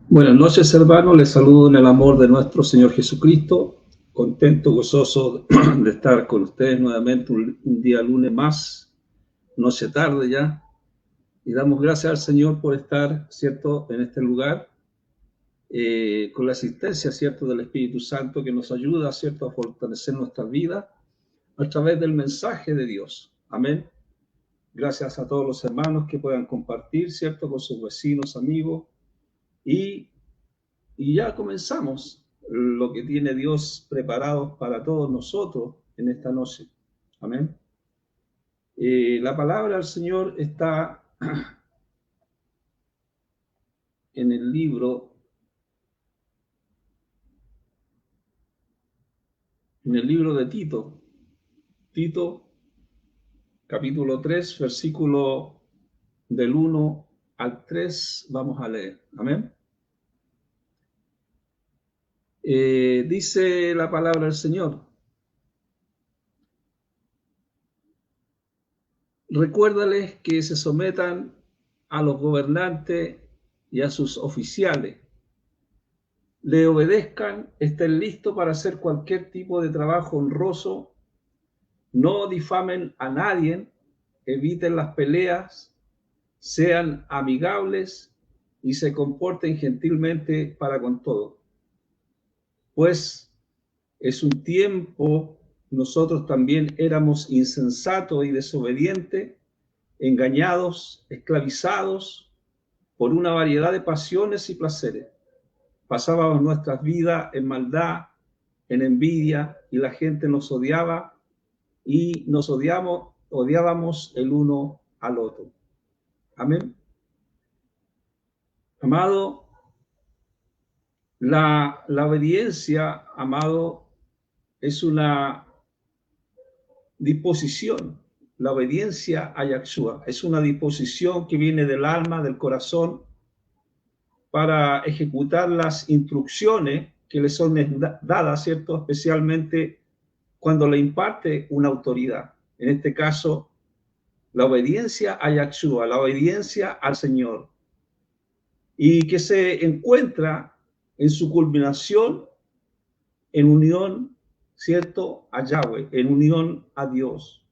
Buenas noches, hermanos. Les saludo en el amor de nuestro Señor Jesucristo. Contento, gozoso de estar con ustedes nuevamente un día lunes más, noche tarde ya. Y damos gracias al Señor por estar, ¿cierto?, en este lugar, con la asistencia, ¿cierto?, del Espíritu Santo que nos ayuda, ¿cierto?, a fortalecer nuestra vida a través del mensaje de Dios. Amén. Gracias a todos los hermanos que puedan compartir, ¿cierto?, con sus vecinos, amigos. Y ya comenzamos lo que tiene Dios preparado para todos nosotros en esta noche. Amén. La palabra del Señor está en el libro de Tito. Tito, capítulo 3, versículo del 1 al 3, vamos a leer. Amén. Dice la palabra del Señor: recuérdales que se sometan a los gobernantes y a sus oficiales, le obedezcan, estén listos para hacer cualquier tipo de trabajo honroso, no difamen a nadie, eviten las peleas, sean amigables y se comporten gentilmente para con todos. Pues es un tiempo, nosotros también éramos insensatos y desobedientes, engañados, esclavizados por una variedad de pasiones y placeres. Pasábamos nuestras vidas en maldad, en envidia, y la gente nos odiaba y nos odiábamos el uno al otro. Amén. Amado, la obediencia, amado, es una disposición. La obediencia a Yahshua es una disposición que viene del alma, del corazón, para ejecutar las instrucciones que le son dadas, ¿cierto? Especialmente cuando le imparte una autoridad. En este caso, la obediencia a Yahshua, la obediencia al Señor. Y que se encuentra en su culminación en unión, ¿cierto?, a Yahweh, en unión a Dios.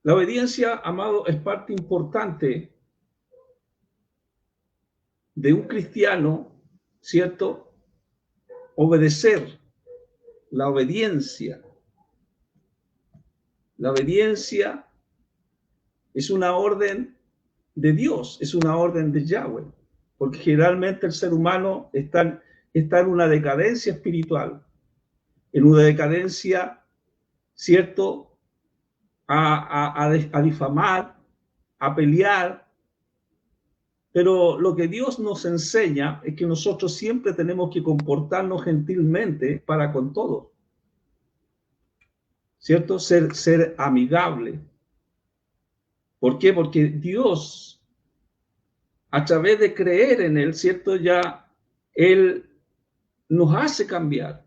La obediencia, amado, es parte importante de un cristiano, ¿cierto? Obedecer, la obediencia. La obediencia es una orden de Dios, es una orden de Yahweh, porque generalmente el ser humano está en una decadencia espiritual, en una decadencia, ¿cierto?, a difamar, a pelear. Pero lo que Dios nos enseña es que nosotros siempre tenemos que comportarnos gentilmente para con todos, ¿cierto? Ser amigable. ¿Por qué? Porque Dios, a través de creer en Él, ¿cierto? Ya Él nos hace cambiar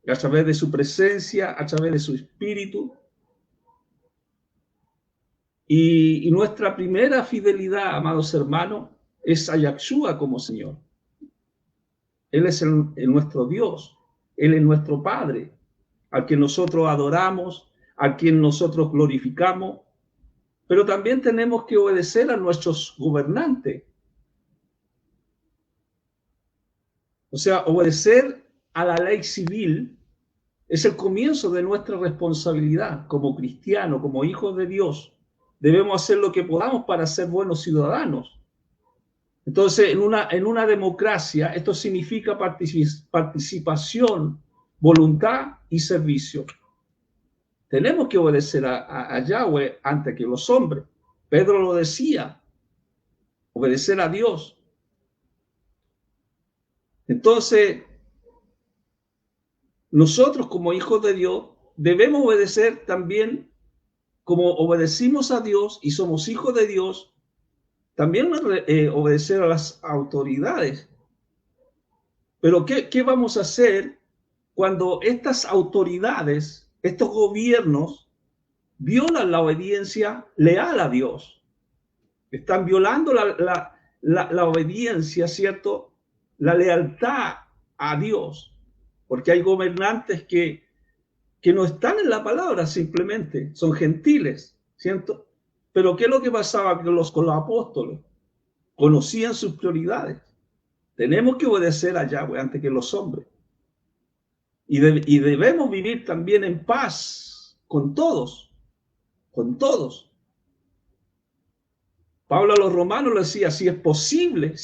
a través de su presencia, a través de su espíritu. Y nuestra primera fidelidad, amados hermanos, es a Yahshua como Señor. Él es nuestro Dios, Él es nuestro Padre, al que nosotros adoramos, a quien nosotros glorificamos, pero también tenemos que obedecer a nuestros gobernantes. O sea, obedecer a la ley civil es el comienzo de nuestra responsabilidad como cristianos, como hijos de Dios. Debemos hacer lo que podamos para ser buenos ciudadanos. Entonces, en una democracia, esto significa participación, voluntad y servicio. Tenemos que obedecer a Yahweh antes que los hombres. Pedro lo decía, obedecer a Dios. Entonces, nosotros como hijos de Dios debemos obedecer también, como obedecimos a Dios y somos hijos de Dios, también obedecer a las autoridades. Pero ¿qué vamos a hacer cuando estas autoridades, estos gobiernos, violan la obediencia leal a Dios? Están violando la obediencia, ¿cierto? La lealtad a Dios. Porque hay gobernantes que no están en la palabra simplemente, son gentiles, ¿cierto? Pero ¿qué es lo que pasaba con los apóstoles? Conocían sus prioridades. Tenemos que obedecer a Yahweh antes que los hombres. Y debemos vivir también en paz con todos, con todos. Pablo a los romanos le decía, si es posible,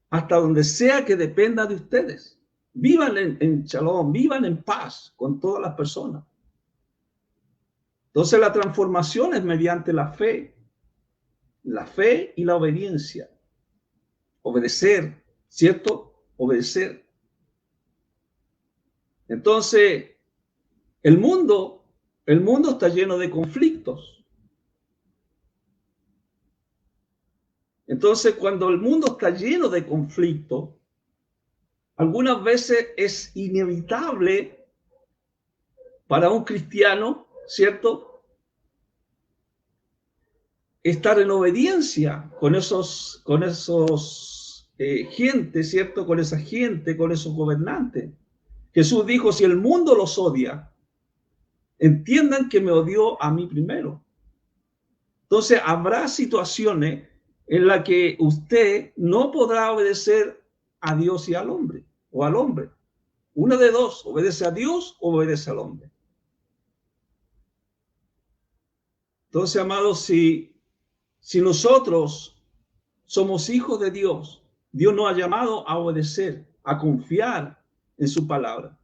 hasta donde sea que dependa de ustedes, vivan en shalom, vivan en paz con todas las personas. Entonces la transformación es mediante la fe y la obediencia. Obedecer, ¿cierto? Obedecer. Entonces, el mundo está lleno de conflictos. Entonces, cuando el mundo está lleno de conflictos, algunas veces es inevitable para un cristiano ¿cierto? Estar en obediencia con esos gente, ¿cierto? Con esa gente, con esos gobernantes. Jesús dijo, si el mundo los odia, entiendan que me odió a mí primero. Entonces, habrá situaciones en las que usted no podrá obedecer a Dios y al hombre, o al hombre. Una de dos, obedece a Dios o obedece al hombre. Entonces, amados, si nosotros somos hijos de Dios, Dios nos ha llamado a obedecer, a confiar en su palabra.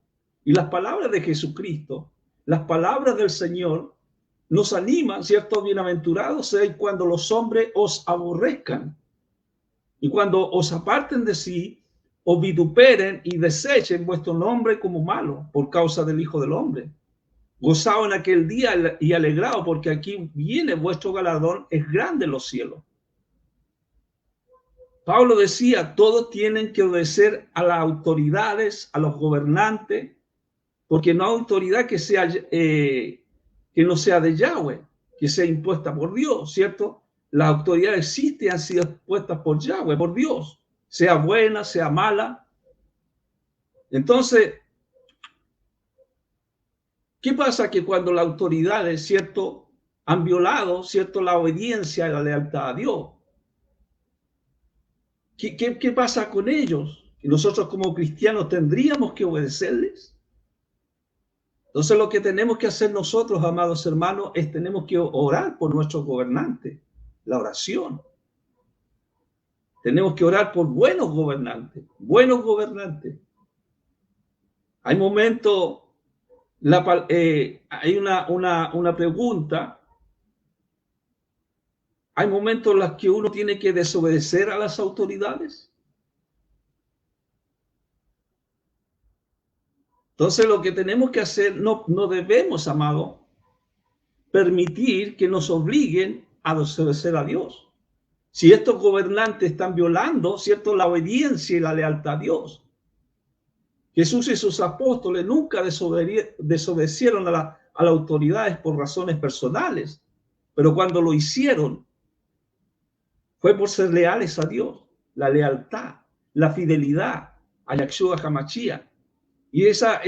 Y las palabras de Jesucristo, las palabras del Señor, nos animan, ¿cierto? Bienaventurados seáis cuando los hombres os aborrezcan y cuando os aparten de sí, os vituperen y desechen vuestro nombre como malo por causa del Hijo del Hombre. Gozaos en aquel día y alegraos, porque aquí viene vuestro galardón, es grande en los cielos. Pablo decía, todos tienen que obedecer a las autoridades, a los gobernantes, porque no hay autoridad que no sea de Yahweh, que sea impuesta por Dios, ¿cierto? Las autoridades existen, han sido impuestas por Yahweh, por Dios, sea buena, sea mala. Entonces, ¿qué pasa? Que cuando las autoridades, ¿cierto?, han violado, ¿cierto?, la obediencia y la lealtad a Dios. ¿Qué pasa con ellos? ¿Que nosotros como cristianos tendríamos que obedecerles? Entonces lo que tenemos que hacer nosotros, amados hermanos, es tenemos que orar por nuestros gobernantes, la oración. Tenemos que orar por buenos gobernantes, buenos gobernantes. Hay momentos, hay una pregunta. Hay momentos en los que uno tiene que desobedecer a las autoridades. Entonces lo que tenemos que hacer, no debemos, amado, permitir que nos obliguen a desobedecer a Dios. Si estos gobernantes están violando, ¿cierto?, la obediencia y la lealtad a Dios. Jesús y sus apóstoles nunca desobedecieron a las autoridades por razones personales, pero cuando lo hicieron, fue por ser leales a Dios, la lealtad, la fidelidad a Yahshua HaMashiach. Y esa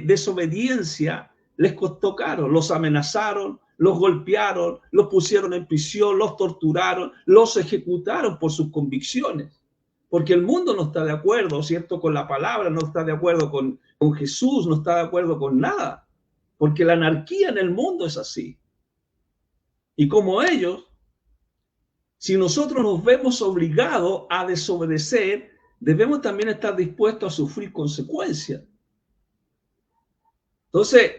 desobediencia les costó caro. Los amenazaron, los golpearon, los pusieron en prisión, los torturaron, los ejecutaron por sus convicciones. Porque el mundo no está de acuerdo, ¿cierto?, con la palabra, no está de acuerdo con Jesús, no está de acuerdo con nada. Porque la anarquía en el mundo es así. Y como ellos, si nosotros nos vemos obligados a desobedecer, debemos también estar dispuestos a sufrir consecuencias. Entonces,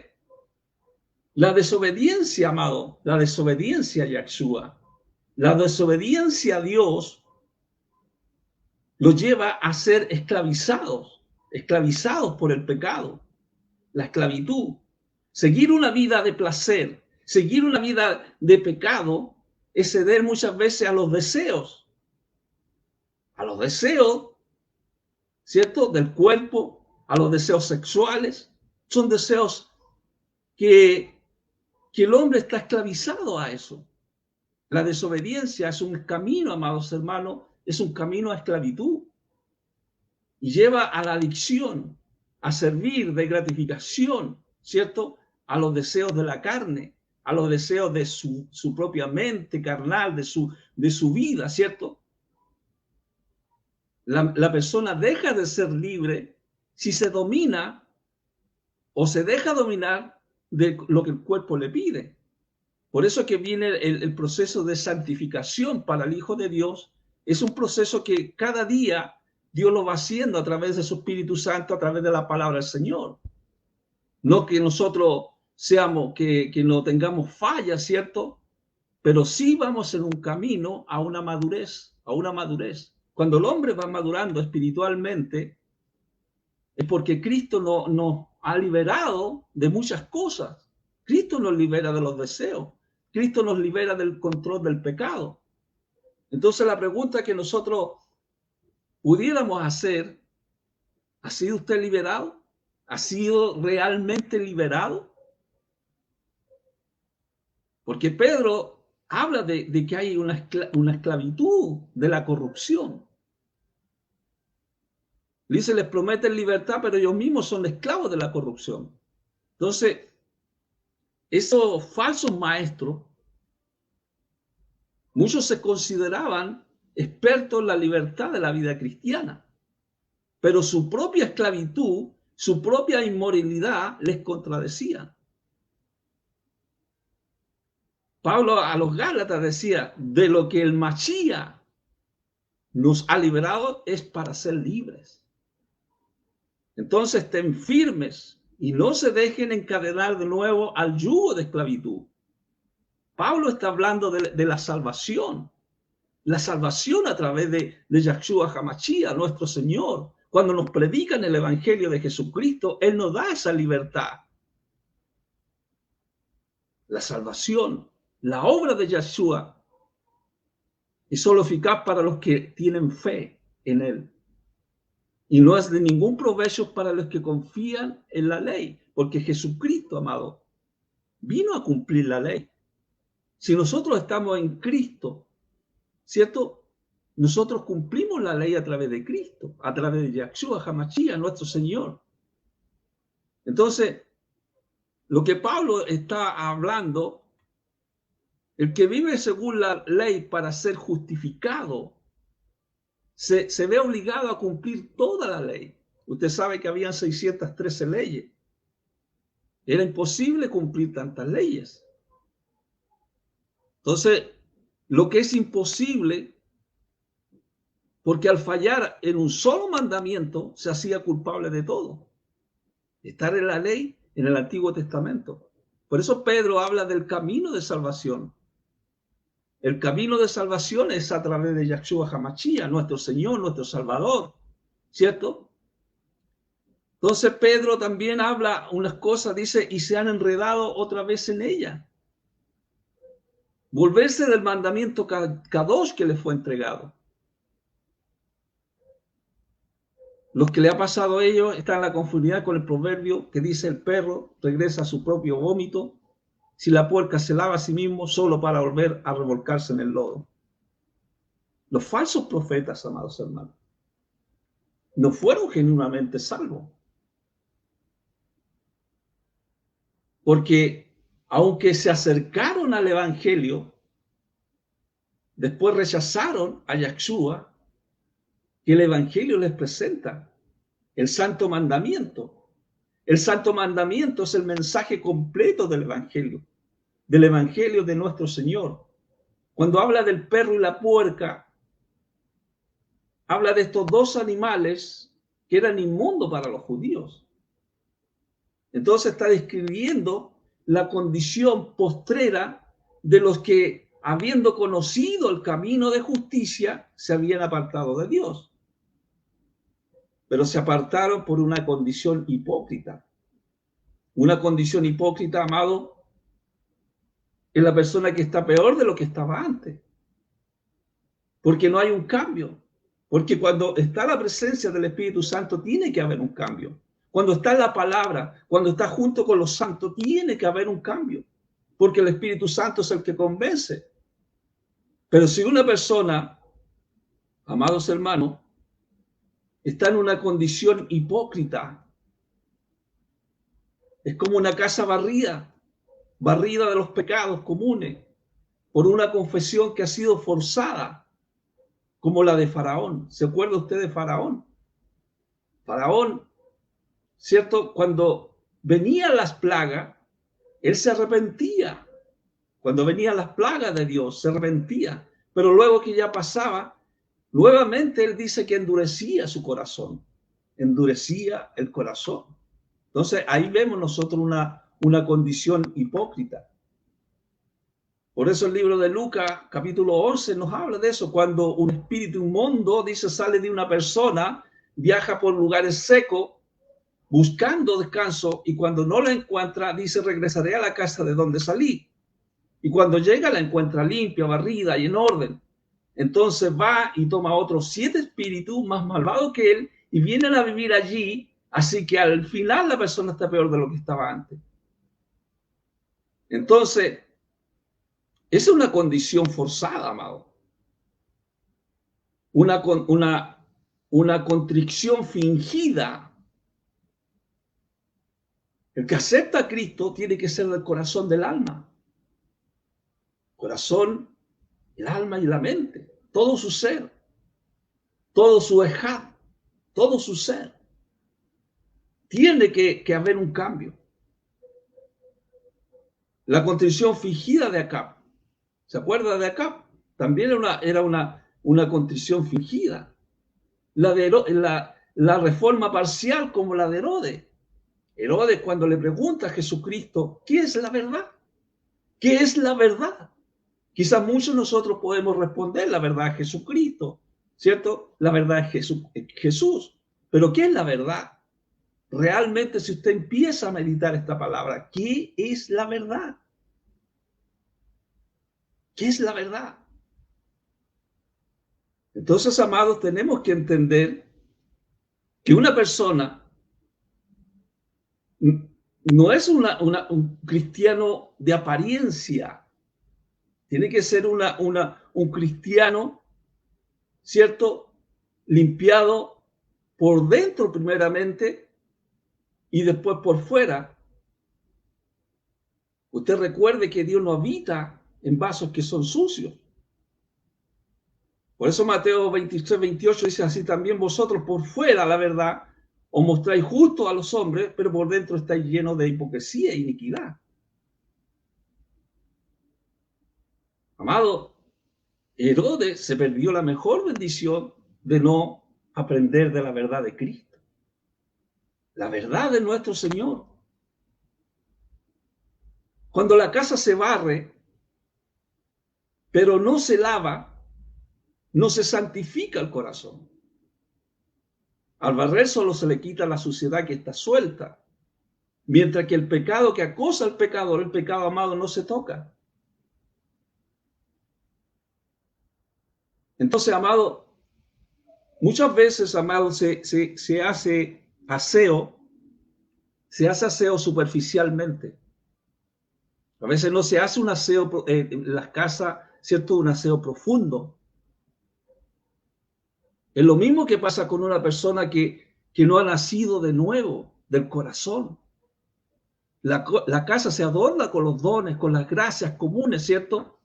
la desobediencia, amado, la desobediencia a Yahshua, la desobediencia a Dios, los lleva a ser esclavizados por el pecado, la esclavitud. Seguir una vida de placer, seguir una vida de pecado, es ceder muchas veces a los deseos, ¿cierto?, del cuerpo, a los deseos sexuales. Son deseos que el hombre está esclavizado a eso. La desobediencia es un camino, amados hermanos, es un camino a esclavitud y lleva a la adicción, a servir de gratificación, ¿cierto?, a los deseos de la carne, a los deseos de su propia mente carnal, de su vida, ¿cierto? La persona deja de ser libre si se domina o se deja dominar de lo que el cuerpo le pide. Por eso que viene el proceso de santificación para el Hijo de Dios. Es un proceso que cada día Dios lo va haciendo a través de su Espíritu Santo, a través de la palabra del Señor. No que nosotros seamos, que no tengamos fallas, ¿cierto? Pero sí vamos en un camino a una madurez, Cuando el hombre va madurando espiritualmente, es porque Cristo nos ha liberado de muchas cosas. Cristo nos libera de los deseos. Cristo nos libera del control del pecado. Entonces la pregunta que nosotros pudiéramos hacer, ¿ha sido usted liberado? ¿Ha sido realmente liberado? Porque Pedro habla de que hay una esclavitud de la corrupción. Dice, les prometen libertad, pero ellos mismos son esclavos de la corrupción. Entonces, esos falsos maestros, muchos se consideraban expertos en la libertad de la vida cristiana, pero su propia esclavitud, su propia inmoralidad les contradecía. Pablo a los Gálatas decía, de lo que el Mashiach nos ha liberado es para ser libres. Entonces estén firmes y no se dejen encadenar de nuevo al yugo de esclavitud. Pablo está hablando de la salvación a través de Yahshua HaMashiach, nuestro Señor. Cuando nos predican el Evangelio de Jesucristo, Él nos da esa libertad. La salvación, la obra de Yahshua es solo eficaz para los que tienen fe en Él. Y no es de ningún provecho para los que confían en la ley, porque Jesucristo, amado, vino a cumplir la ley. Si nosotros estamos en Cristo, ¿cierto? Nosotros cumplimos la ley a través de Cristo, a través de Yahshua HaMashiach, nuestro Señor. Entonces, lo que Pablo está hablando, el que vive según la ley para ser justificado, se ve obligado a cumplir toda la ley. Usted sabe que habían 613 leyes. Era imposible cumplir tantas leyes. Entonces, lo que es imposible, porque al fallar en un solo mandamiento, se hacía culpable de todo. Estar en la ley en el Antiguo Testamento. Por eso Pedro habla del camino de salvación. El camino de salvación es a través de Yahshua HaMashiach, nuestro Señor, nuestro Salvador, ¿cierto? Entonces Pedro también habla unas cosas, dice, y se han enredado otra vez en ella. Volverse del mandamiento Kadosh que le fue entregado. Los que le ha pasado a ellos están en la conformidad con el proverbio que dice el perro regresa a su propio vómito, si la puerca se lava a sí mismo solo para volver a revolcarse en el lodo. Los falsos profetas, amados hermanos, no fueron genuinamente salvos. Porque aunque se acercaron al Evangelio, después rechazaron a Yahshua, que el Evangelio les presenta, el Santo Mandamiento. El Santo Mandamiento es el mensaje completo del Evangelio de nuestro Señor. Cuando habla del perro y la puerca, habla de estos dos animales que eran inmundos para los judíos. Entonces está describiendo la condición postrera de los que, habiendo conocido el camino de justicia, se habían apartado de Dios. Pero se apartaron por una condición hipócrita. Una condición hipócrita, amado, es la persona que está peor de lo que estaba antes. Porque no hay un cambio. Porque cuando está la presencia del Espíritu Santo, tiene que haber un cambio. Cuando está la palabra, cuando está junto con los santos, tiene que haber un cambio. Porque el Espíritu Santo es el que convence. Pero si una persona, amados hermanos, está en una condición hipócrita, es como una casa barrida de los pecados comunes, por una confesión que ha sido forzada, como la de Faraón. ¿Se acuerda usted de Faraón? Faraón, ¿cierto? Cuando venían las plagas, él se arrepentía. Cuando venían las plagas de Dios, se arrepentía. Pero luego que ya pasaba, nuevamente él dice que endurecía su corazón. Endurecía el corazón. Entonces ahí vemos nosotros una condición hipócrita. Por eso el libro de Lucas, capítulo 11, nos habla de eso. Cuando un espíritu inmundo, dice, sale de una persona, viaja por lugares secos, buscando descanso, y cuando no la encuentra, dice, regresaré a la casa de donde salí. Y cuando llega, la encuentra limpia, barrida y en orden. Entonces va y toma otros 7 espíritus más malvados que él y vienen a vivir allí. Así que al final la persona está peor de lo que estaba antes. Entonces, Esa es una condición forzada, amado. Una contrición fingida. El que acepta a Cristo tiene que ser del corazón del alma. Corazón, el alma y la mente. Todo su ser. Todo su ejad. Todo su ser. Tiene que haber un cambio. La contrición fingida de Acab. ¿Se acuerda de Acab? También era una contrición fingida. La reforma parcial como la de Herodes. Herodes, cuando le pregunta a Jesucristo, ¿qué es la verdad? ¿Qué es la verdad? Quizás muchos de nosotros podemos responder la verdad es Jesucristo, ¿cierto? La verdad es Jesús. Pero ¿qué es la verdad? Realmente, si usted empieza a meditar esta palabra, ¿qué es la verdad? ¿Qué es la verdad? Entonces, amados, tenemos que entender que una persona no es un cristiano de apariencia. Tiene que ser un cristiano, ¿cierto? Limpiado por dentro primeramente y después por fuera. Usted recuerde que Dios no habita en vasos que son sucios. Por eso Mateo 23, 28 dice así: también vosotros por fuera, la verdad, os mostráis justos a los hombres, pero por dentro estáis llenos de hipocresía e iniquidad. Amado, Herodes se perdió la mejor bendición de no aprender de la verdad de Cristo. La verdad de nuestro Señor. Cuando la casa se barre, pero no se lava, no se santifica el corazón. Al barrer solo se le quita la suciedad que está suelta, mientras que el pecado que acosa al pecador, el pecado, amado, no se toca. Entonces, amado, muchas veces, amado, se hace aseo, superficialmente. A veces no se hace un aseo en las casas, ¿cierto? Un aseo profundo. Es lo mismo que pasa con una persona que no ha nacido de nuevo, del corazón. La casa se adorna con los dones, con las gracias comunes, ¿cierto?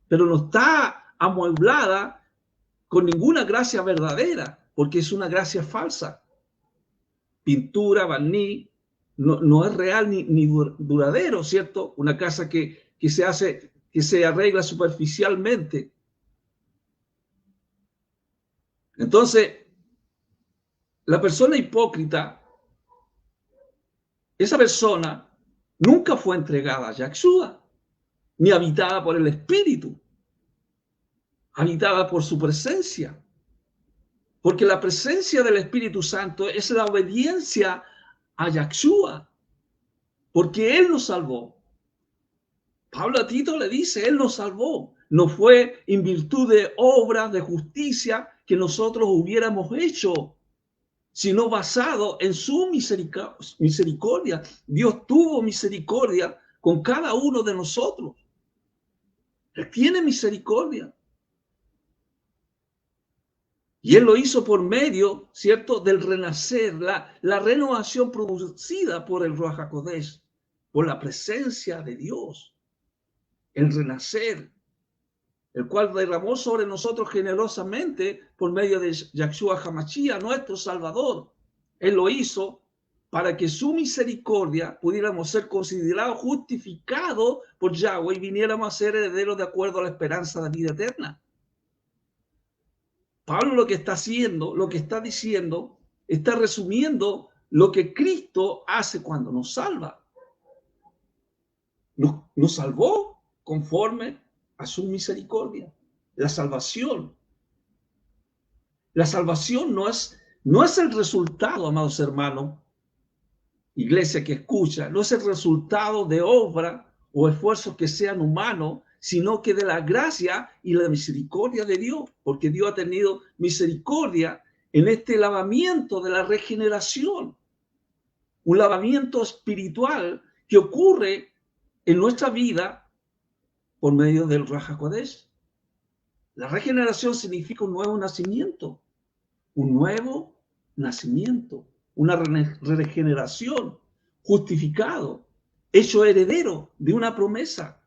Pero no está amueblada con ninguna gracia verdadera, porque es una gracia falsa. Pintura, barniz, no es real ni duradero, ¿cierto? Una casa que se arregla superficialmente. Entonces, la persona hipócrita, esa persona nunca fue entregada a Yahushua, ni habitada por el Espíritu, habitada por su presencia. Porque la presencia del Espíritu Santo es la obediencia a Yahushua, porque Él nos salvó. Pablo a Tito le dice, Él nos salvó. No fue en virtud de obras de justicia que nosotros hubiéramos hecho, sino basado en su misericordia. Dios tuvo misericordia con cada uno de nosotros. Él tiene misericordia. Y Él lo hizo por medio, ¿cierto?, del renacer, la renovación producida por el Ruach HaKodesh, por la presencia de Dios. El renacer, el cual derramó sobre nosotros generosamente por medio de Yahushua HaMashiach, nuestro Salvador. Él lo hizo para que su misericordia pudiéramos ser considerados justificados por Yahweh y viniéramos a ser herederos de acuerdo a la esperanza de vida eterna. Pablo lo que está haciendo, lo que está diciendo, está resumiendo lo que Cristo hace cuando nos salva. Nos salvó conforme a su misericordia. La salvación. La salvación no es el resultado, amados hermanos, iglesia que escucha, no es el resultado de obra o esfuerzos que sean humanos, sino que de la gracia y la misericordia de Dios, porque Dios ha tenido misericordia en este lavamiento de la regeneración, un lavamiento espiritual que ocurre en nuestra vida por medio del Ruach HaKodesh. La regeneración significa un nuevo nacimiento, una regeneración, justificado, hecho heredero de una promesa.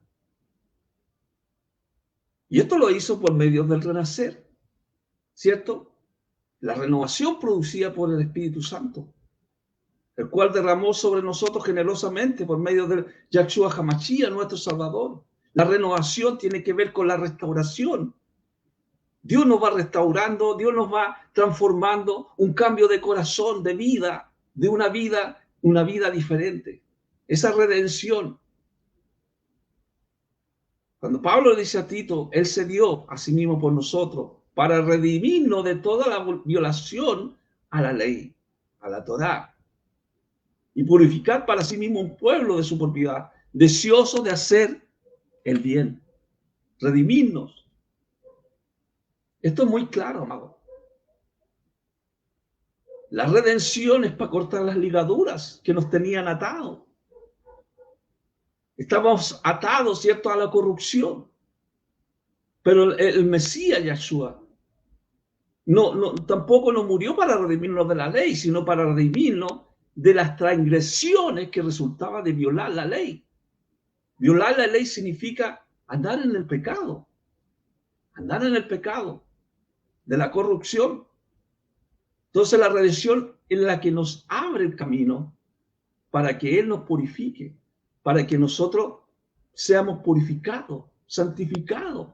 Y esto lo hizo por medio del renacer, ¿cierto? La renovación producida por el Espíritu Santo, el cual derramó sobre nosotros generosamente por medio del Yahshua HaMashiach, nuestro Salvador. La renovación tiene que ver con la restauración. Dios nos va restaurando, Dios nos va transformando, un cambio de corazón, de vida, de una vida diferente. Esa redención. Cuando Pablo le dice a Tito, él se dio a sí mismo por nosotros para redimirnos de toda la violación a la ley, a la Torá, y purificar para sí mismo un pueblo de su propiedad, deseoso de hacer el bien, redimirnos. Esto es muy claro, amado. La redención es para cortar las ligaduras que nos tenían atados. Estamos atados, ¿cierto?, a la corrupción. Pero el Mesías, Yahshua, tampoco nos murió para redimirnos de la ley, sino para redimirnos de las transgresiones que resultaban de violar la ley. Violar la ley significa andar en el pecado de la corrupción. Entonces la redención es la que nos abre el camino para que Él nos purifique, para que nosotros seamos purificados, santificados,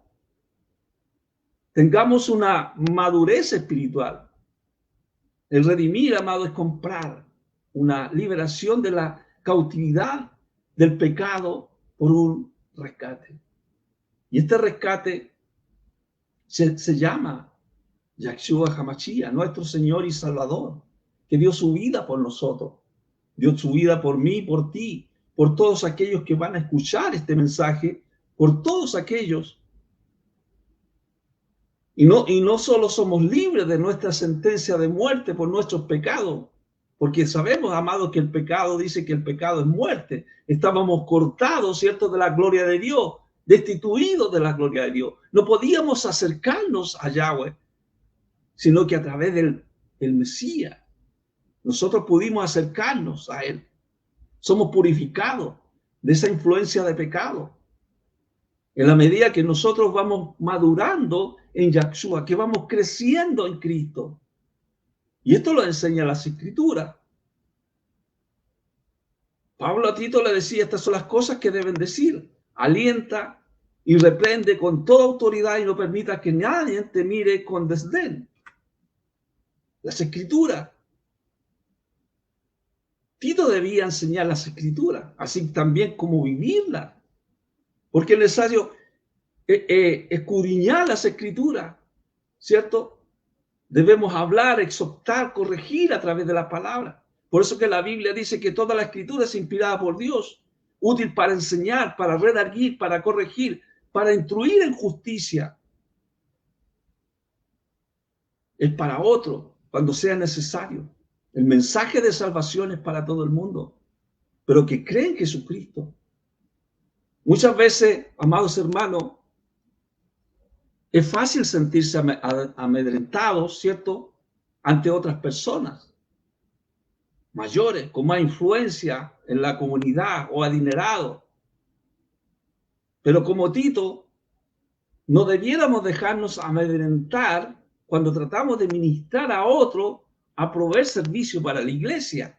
tengamos una madurez espiritual. El redimir, amado, es comprar una liberación de la cautividad del pecado por un rescate. Y este rescate se llama Yahshua HaMashiach, nuestro Señor y Salvador, que dio su vida por nosotros, dio su vida por mí, por ti, por todos aquellos que van a escuchar este mensaje, por todos aquellos. Y no solo somos libres de nuestra sentencia de muerte por nuestros pecados, porque sabemos, amados, que el pecado dice que el pecado es muerte. Estábamos cortados, ¿cierto?, de la gloria de Dios, destituidos de la gloria de Dios. No podíamos acercarnos a Yahweh, sino que a través del Mesías nosotros pudimos acercarnos a Él. Somos purificados de esa influencia de pecado. En la medida que nosotros vamos madurando en Yahshua, que vamos creciendo en Cristo. Y esto lo enseña las Escrituras. Pablo a Tito le decía, estas son las cosas que deben decir. Alienta y reprende con toda autoridad y no permita que nadie te mire con desdén. Las Escrituras. Tito debía enseñar las Escrituras, así también como vivirlas. Porque es necesario escudriñar las Escrituras, ¿cierto? Debemos hablar, exhortar, corregir a través de la palabra. Por eso que la Biblia dice que toda la Escritura es inspirada por Dios, útil para enseñar, para redarguir, para corregir, para instruir en justicia. Es para otro, cuando sea necesario. El mensaje de salvación es para todo el mundo, pero que creen en Jesucristo. Muchas veces, amados hermanos, es fácil sentirse amedrentados, ¿cierto?, ante otras personas mayores, con más influencia en la comunidad o adinerados. Pero como Tito, no debiéramos dejarnos amedrentar cuando tratamos de ministrar a otro a proveer servicio para la iglesia.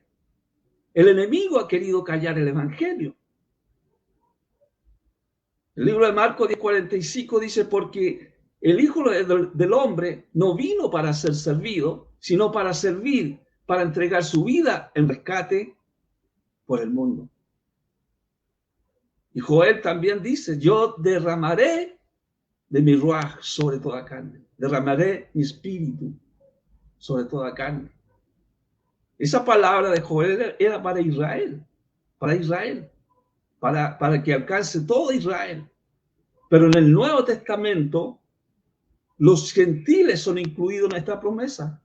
El enemigo ha querido callar el evangelio. El libro de Marcos 10:45 dice, porque el Hijo del Hombre no vino para ser servido, sino para servir, para entregar su vida en rescate por el mundo. Y Joel también dice, yo derramaré de mi ruaj sobre toda carne. Derramaré mi espíritu sobre toda carne. Esa palabra de Joel era para Israel, para que alcance todo Israel. Pero en el Nuevo Testamento, los gentiles son incluidos en esta promesa.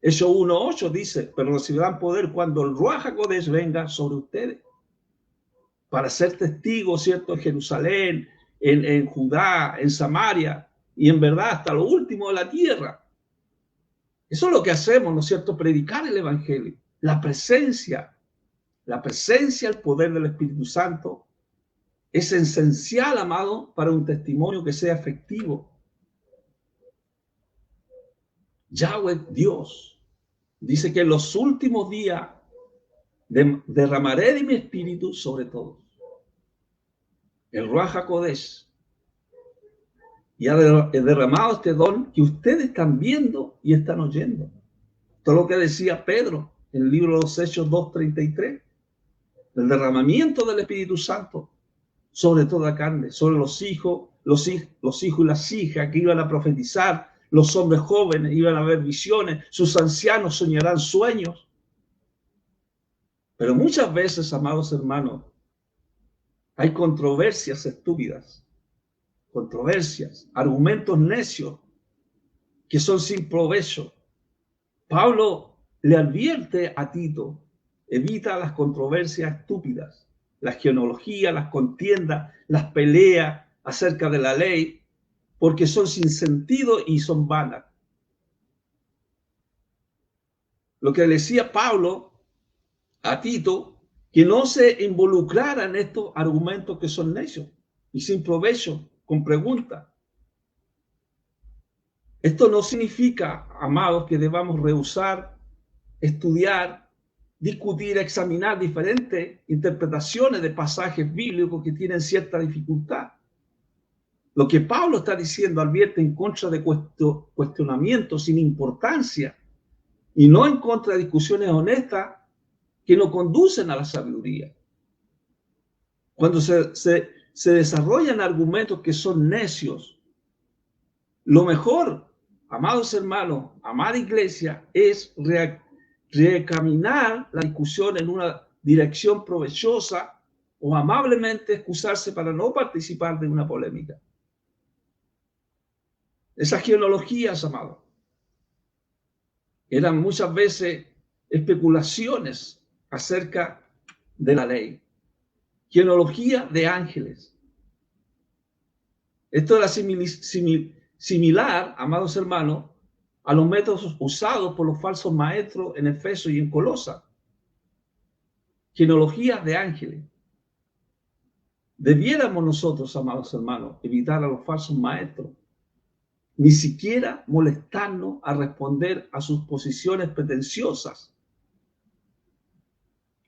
Hechos 1:8 dice, pero recibirán poder cuando el Ruach HaKodesh venga sobre ustedes, para ser testigos, ¿cierto?, en Jerusalén, en Judá, en Samaria y en verdad hasta lo último de la tierra. Eso es lo que hacemos, ¿no es cierto? Predicar el Evangelio. La presencia, el poder del Espíritu Santo es esencial, amado, para un testimonio que sea efectivo. Yahweh, Dios, dice que en los últimos días derramaré de mi espíritu sobre todos. El Ruach HaKodesh. Y ha derramado este don que ustedes están viendo y están oyendo. Todo lo que decía Pedro en el libro de los Hechos 2:33. El derramamiento del Espíritu Santo sobre toda carne, sobre los hijos y las hijas que iban a profetizar, los hombres jóvenes iban a ver visiones, sus ancianos soñarán sueños. Pero muchas veces, amados hermanos, hay controversias estúpidas, argumentos necios que son sin provecho. Pablo le advierte a Tito: evita las controversias estúpidas, las genealogías, las contiendas, las peleas acerca de la ley, porque son sin sentido y son vanas. Lo que le decía Pablo a Tito, que no se involucrara en estos argumentos que son necios y sin provecho, con preguntas. Esto no significa, amados, que debamos rehusar, estudiar, discutir, examinar diferentes interpretaciones de pasajes bíblicos que tienen cierta dificultad. Lo que Pablo está diciendo advierte en contra de cuestionamientos sin importancia y no en contra de discusiones honestas que no conducen a la sabiduría. Cuando se desarrollan argumentos que son necios, lo mejor, amados hermanos, amada iglesia, es reecaminar la discusión en una dirección provechosa o amablemente excusarse para no participar de una polémica. Esas genealogías, amados, eran muchas veces especulaciones acerca de la ley. Genealogía de ángeles. Esto era similar, amados hermanos, a los métodos usados por los falsos maestros en Efeso y en Colosa. Genealogías de ángeles. Debiéramos nosotros, amados hermanos, evitar a los falsos maestros, ni siquiera molestarnos a responder a sus posiciones pretenciosas.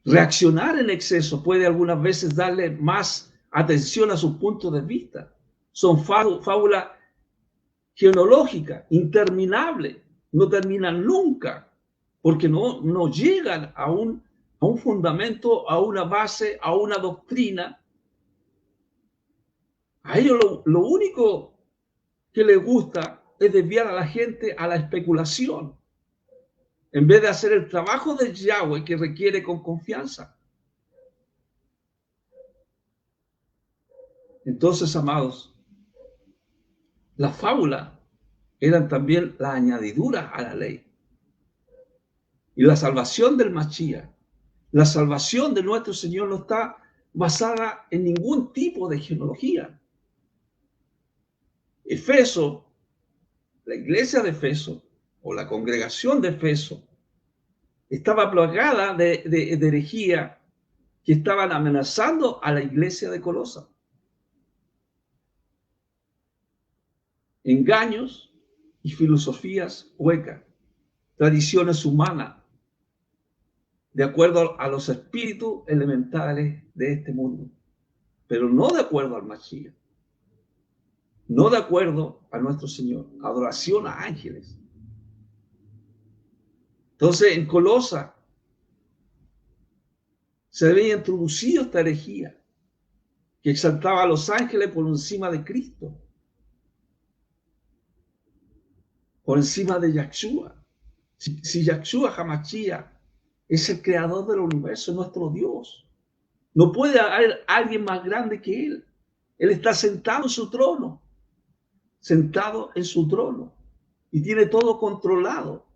Reaccionar en exceso puede algunas veces darle más atención a sus puntos de vista. Son fábulas genealógicas, interminables, no terminan nunca, porque no llegan a un fundamento, a una base, a una doctrina. A ellos lo único que les gusta es desviar a la gente a la especulación, en vez de hacer el trabajo de Yahweh que requiere con confianza. Entonces, amados, las fábulas eran también la añadidura a la ley. Y la salvación del Mashiach, la salvación de nuestro Señor, no está basada en ningún tipo de genealogía. Efeso, la iglesia de Efeso, o la congregación de Efeso, estaba plagada de herejía que estaban amenazando a la iglesia de Colosa. Engaños y filosofías huecas, tradiciones humanas, de acuerdo a los espíritus elementales de este mundo, pero no de acuerdo al Mashiach, no de acuerdo a nuestro Señor. Adoración a ángeles. Entonces, en Colosa se había introducido esta herejía que exaltaba a los ángeles por encima de Cristo, por encima de Yahshua. Si Yahshua HaMashiach es el creador del universo, nuestro Dios, no puede haber alguien más grande que Él. Él está sentado en su trono, y tiene todo controlado.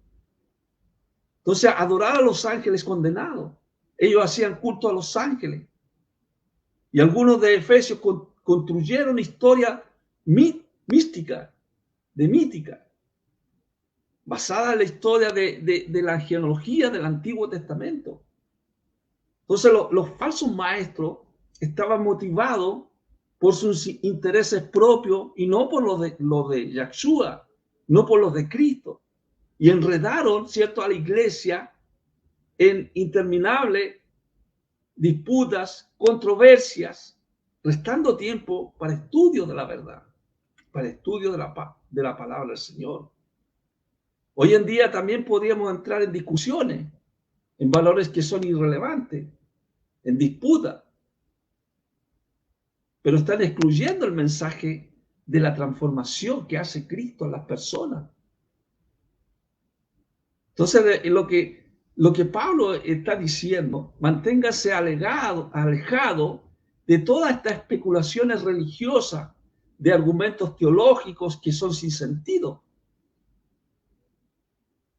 Entonces, adorar a los ángeles condenados. Ellos hacían culto a los ángeles. Y algunos de Efesios construyeron historia mística, basada en la historia de la genealogía del Antiguo Testamento. Entonces los falsos maestros estaban motivados por sus intereses propios y no por los de Yahshua, no por los de Cristo. Y enredaron, ¿cierto?, a la iglesia en interminables disputas, controversias, restando tiempo para estudio de la verdad, para estudio de la palabra del Señor. Hoy en día también podríamos entrar en discusiones, en valores que son irrelevantes, en disputa, pero están excluyendo el mensaje de la transformación que hace Cristo en las personas. Entonces, lo que Pablo está diciendo, manténgase alejado de todas estas especulaciones religiosas, de argumentos teológicos que son sin sentido.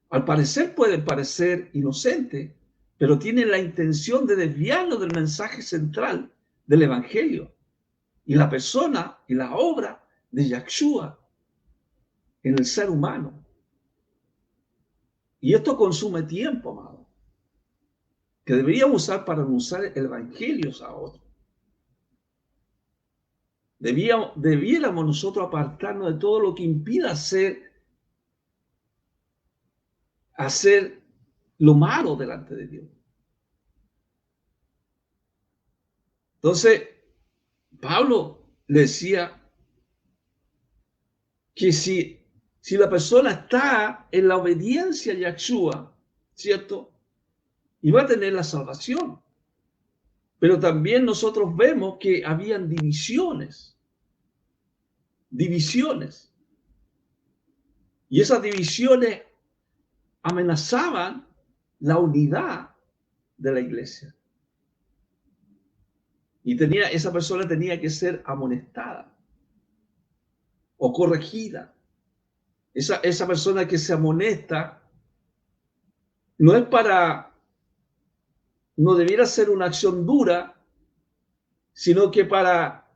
Al parecer pueden parecer inocentes, pero tienen la intención de desviarnos del mensaje central del Evangelio y la persona y la obra de Yahshua en el ser humano. Y esto consume tiempo, amado, que deberíamos usar para anunciar el Evangelio a otros. Debiéramos nosotros apartarnos de todo lo que impida hacer lo malo delante de Dios. Entonces, Pablo le decía que si la persona está en la obediencia a Yahshua, ¿cierto?, y va a tener la salvación. Pero también nosotros vemos que habían divisiones. Y esas divisiones amenazaban la unidad de la iglesia. Y esa persona tenía que ser amonestada o corregida. Esa persona que se amonesta no debiera ser una acción dura, sino que para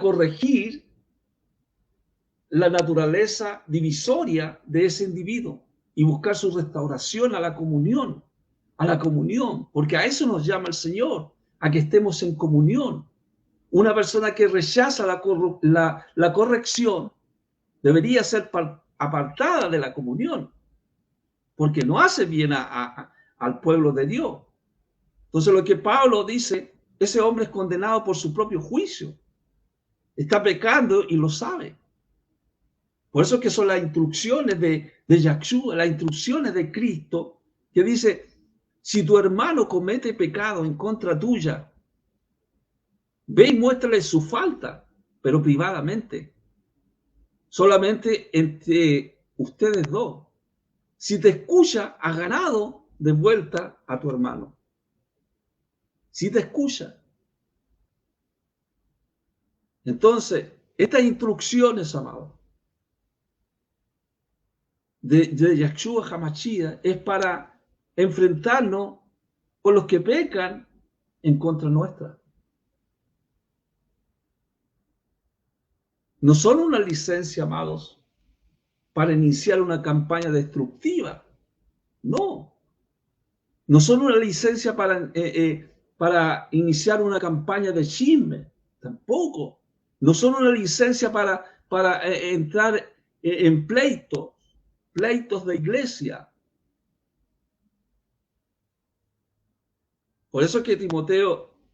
corregir la naturaleza divisoria de ese individuo y buscar su restauración a la comunión, porque a eso nos llama el Señor, a que estemos en comunión. Una persona que rechaza la corrección debería ser apartada de la comunión, porque no hace bien al pueblo de Dios. Entonces lo que Pablo dice, ese hombre es condenado por su propio juicio. Está pecando y lo sabe. Por eso que son las instrucciones de Yahshua, las instrucciones de Cristo, que dice, si tu hermano comete pecado en contra tuya, ve y muéstrale su falta, pero privadamente. Solamente entre ustedes dos. Si te escucha, has ganado de vuelta a tu hermano. Si te escucha. Entonces, estas instrucciones, amados, de Yahshua HaMashiach es para enfrentarnos con los que pecan en contra nuestra. No son una licencia, amados, para iniciar una campaña destructiva. No. No son una licencia para iniciar una campaña de chisme. Tampoco. No son una licencia para entrar en pleitos de iglesia. Por eso que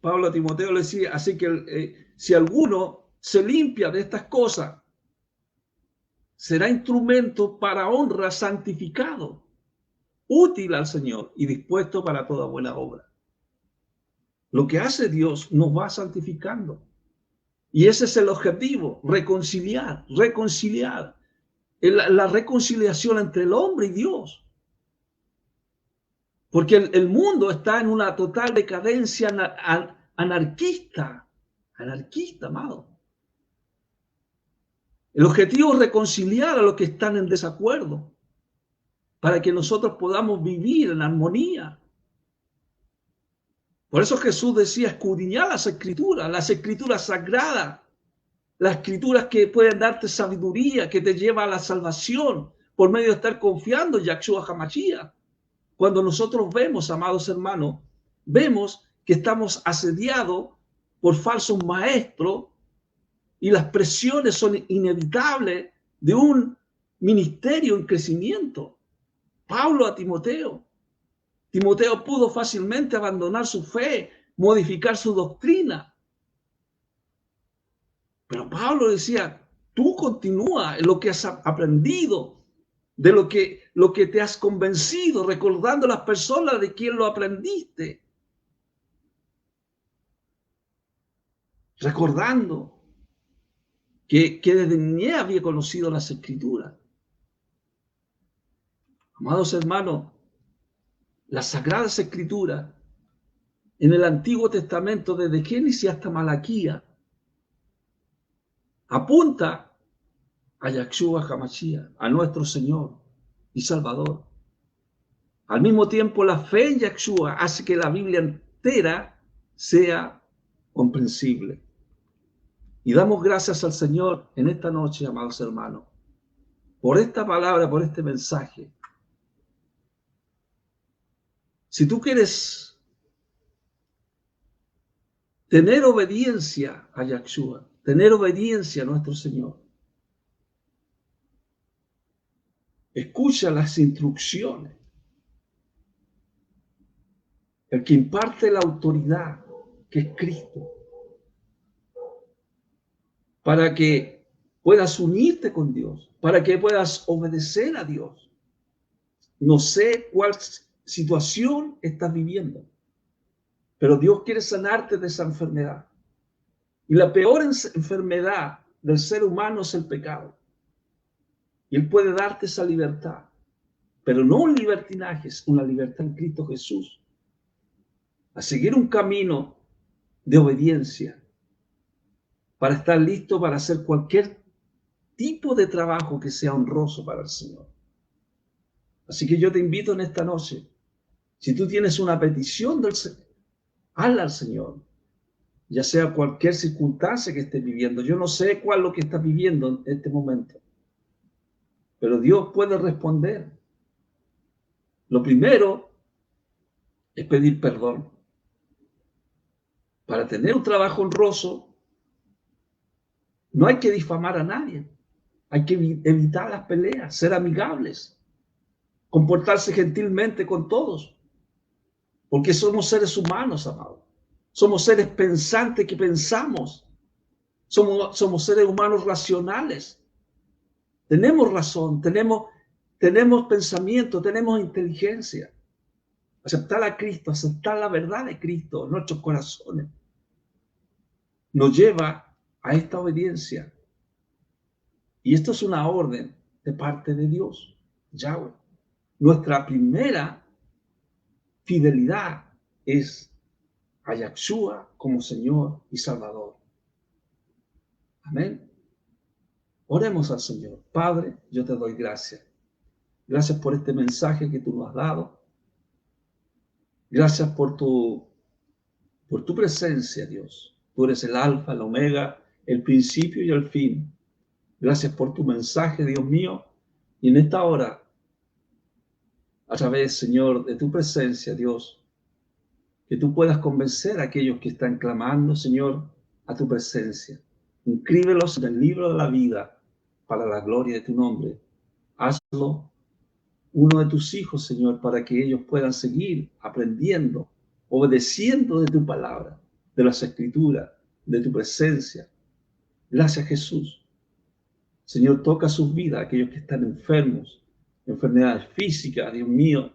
Pablo a Timoteo le decía, así que si alguno se limpia de estas cosas, será instrumento para honra, santificado, útil al Señor y dispuesto para toda buena obra. Lo que hace Dios nos va santificando. Y ese es el objetivo, reconciliar. La reconciliación entre el hombre y Dios. Porque el mundo está en una total decadencia anarquista, amado. El objetivo es reconciliar a los que están en desacuerdo, para que nosotros podamos vivir en armonía. Por eso Jesús decía, escudriñad las escrituras sagradas, las escrituras que pueden darte sabiduría, que te lleva a la salvación por medio de estar confiando en Yahshua HaMashiach. Cuando nosotros vemos, amados hermanos, vemos que estamos asediados por falsos maestros y las presiones son inevitables de un ministerio en crecimiento. Pablo a Timoteo. Timoteo pudo fácilmente abandonar su fe, modificar su doctrina. Pero Pablo decía, tú continúa en lo que has aprendido, de lo que te has convencido, recordando a las personas de quien lo aprendiste. Recordando que desde niñez había conocido las Escrituras. Amados hermanos, las Sagradas Escrituras en el Antiguo Testamento, desde Génesis hasta Malaquía, apunta a Yahshua HaMashiach, a nuestro Señor y Salvador. Al mismo tiempo, la fe en Yahshua hace que la Biblia entera sea comprensible. Y damos gracias al Señor en esta noche, amados hermanos, por esta palabra, por este mensaje. Si tú quieres tener obediencia a Yahshua, tener obediencia a nuestro Señor, escucha las instrucciones. El que imparte la autoridad, que es Cristo, para que puedas unirte con Dios, para que puedas obedecer a Dios. No sé cuál situación estás viviendo, pero Dios quiere sanarte de esa enfermedad. Y la peor enfermedad del ser humano es el pecado. Y Él puede darte esa libertad, pero no un libertinaje, es una libertad en Cristo Jesús. A seguir un camino de obediencia para estar listo para hacer cualquier tipo de trabajo que sea honroso para el Señor. Así que yo te invito en esta noche, si tú tienes una petición del Señor, hazla al Señor, ya sea cualquier circunstancia que estés viviendo. Yo no sé cuál es lo que estás viviendo en este momento, pero Dios puede responder. Lo primero es pedir perdón. Para tener un trabajo honroso, no hay que difamar a nadie. Hay que evitar las peleas, ser amigables, comportarse gentilmente con todos, porque somos seres humanos, amados. Somos seres pensantes que pensamos. Somos seres humanos racionales. Tenemos razón, tenemos pensamiento, tenemos inteligencia. Aceptar a Cristo, aceptar la verdad de Cristo en nuestros corazones, nos lleva a esta obediencia. Y esto es una orden de parte de Dios, Yahweh. Nuestra primera fidelidad es a Yahshua como Señor y Salvador. Amén. Oremos al Señor. Padre, yo te doy gracias. Gracias por este mensaje que tú nos has dado. Gracias por tu presencia, Dios. Tú eres el alfa, el omega, el principio y el fin. Gracias por tu mensaje, Dios mío. Y en esta hora, a través, Señor, de tu presencia, Dios, que tú puedas convencer a aquellos que están clamando, Señor, a tu presencia. Inscríbelos en el libro de la vida para la gloria de tu nombre. Hazlo uno de tus hijos, Señor, para que ellos puedan seguir aprendiendo, obedeciendo de tu palabra, de las escrituras, de tu presencia. Gracias, Jesús. Señor, toca sus vidas, aquellos que están enfermos, enfermedades físicas, Dios mío.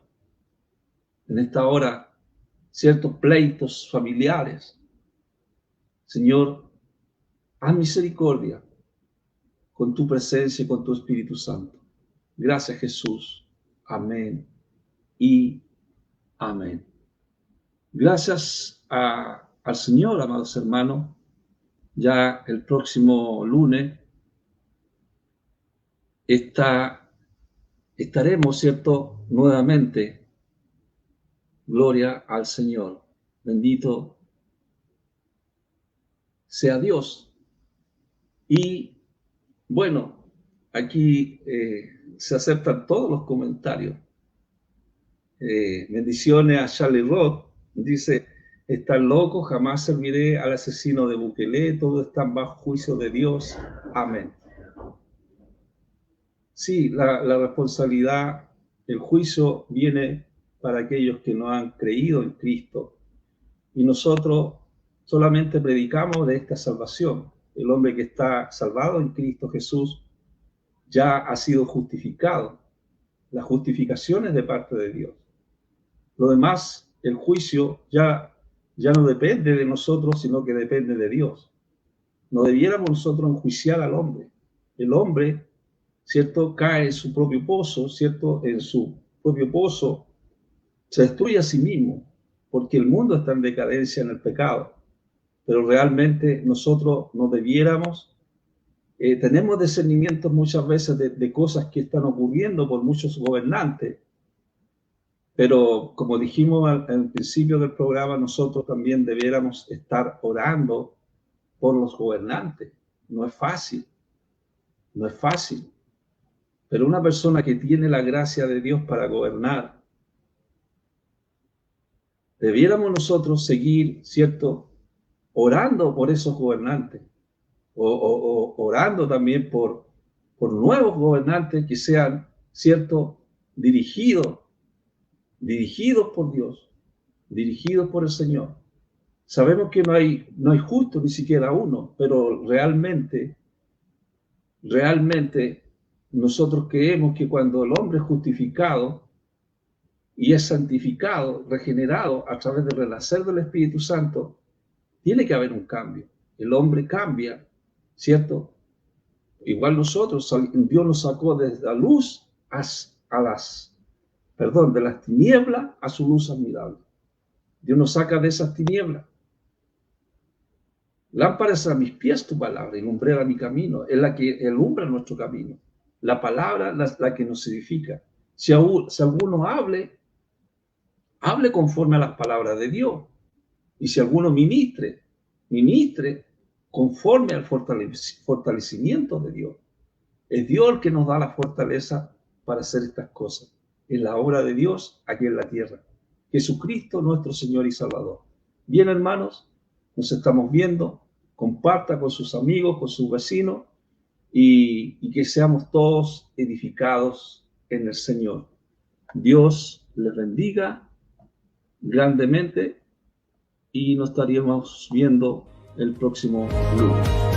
En esta hora, ciertos pleitos familiares. Señor, haz misericordia con tu presencia y con tu Espíritu Santo. Gracias, Jesús. Amén y amén. Gracias al Señor, amados hermanos. Ya el próximo lunes estaremos, ¿cierto?, nuevamente. Gloria al Señor. Bendito sea Dios. Y bueno, aquí se aceptan todos los comentarios. Bendiciones a Charlie Roth. Dice, están locos, jamás serviré al asesino de Bukele, todos están bajo juicio de Dios. Amén. Sí, la responsabilidad, el juicio viene para aquellos que no han creído en Cristo. Y nosotros solamente predicamos de esta salvación. El hombre que está salvado en Cristo Jesús ya ha sido justificado. La justificación es de parte de Dios. Lo demás, el juicio ya no depende de nosotros, sino que depende de Dios. No debiéramos nosotros enjuiciar al hombre. El hombre, ¿cierto?, cae en su propio pozo, ¿cierto? En su propio pozo se destruye a sí mismo, porque el mundo está en decadencia en el pecado. Pero realmente nosotros no debiéramos, tenemos discernimientos muchas veces de cosas que están ocurriendo por muchos gobernantes, pero como dijimos al principio del programa, nosotros también debiéramos estar orando por los gobernantes. No es fácil, no es fácil, pero una persona que tiene la gracia de Dios para gobernar, debiéramos nosotros seguir, ¿cierto?, orando por esos gobernantes, o orando también por nuevos gobernantes que sean, ¿cierto?, dirigidos por Dios, dirigidos por el Señor. Sabemos que no hay justo ni siquiera uno, pero realmente nosotros creemos que cuando el hombre es justificado y es santificado, regenerado a través del renacer del Espíritu Santo, tiene que haber un cambio. El hombre cambia, ¿cierto? Igual nosotros, Dios nos sacó desde la luz de las tinieblas a su luz admirable. Dios nos saca de esas tinieblas. Lámpara es a mis pies tu palabra y lumbrera mi camino. Es la que alumbra nuestro camino. La palabra es la que nos edifica. Si alguno hable conforme a las palabras de Dios. Y si alguno ministre conforme al fortalecimiento de Dios. Es Dios el que nos da la fortaleza para hacer estas cosas. Es la obra de Dios aquí en la tierra. Jesucristo, nuestro Señor y Salvador. Bien, hermanos, nos estamos viendo. Comparta con sus amigos, con sus vecinos, y que seamos todos edificados en el Señor. Dios les bendiga grandemente y nos estaríamos viendo el próximo lunes.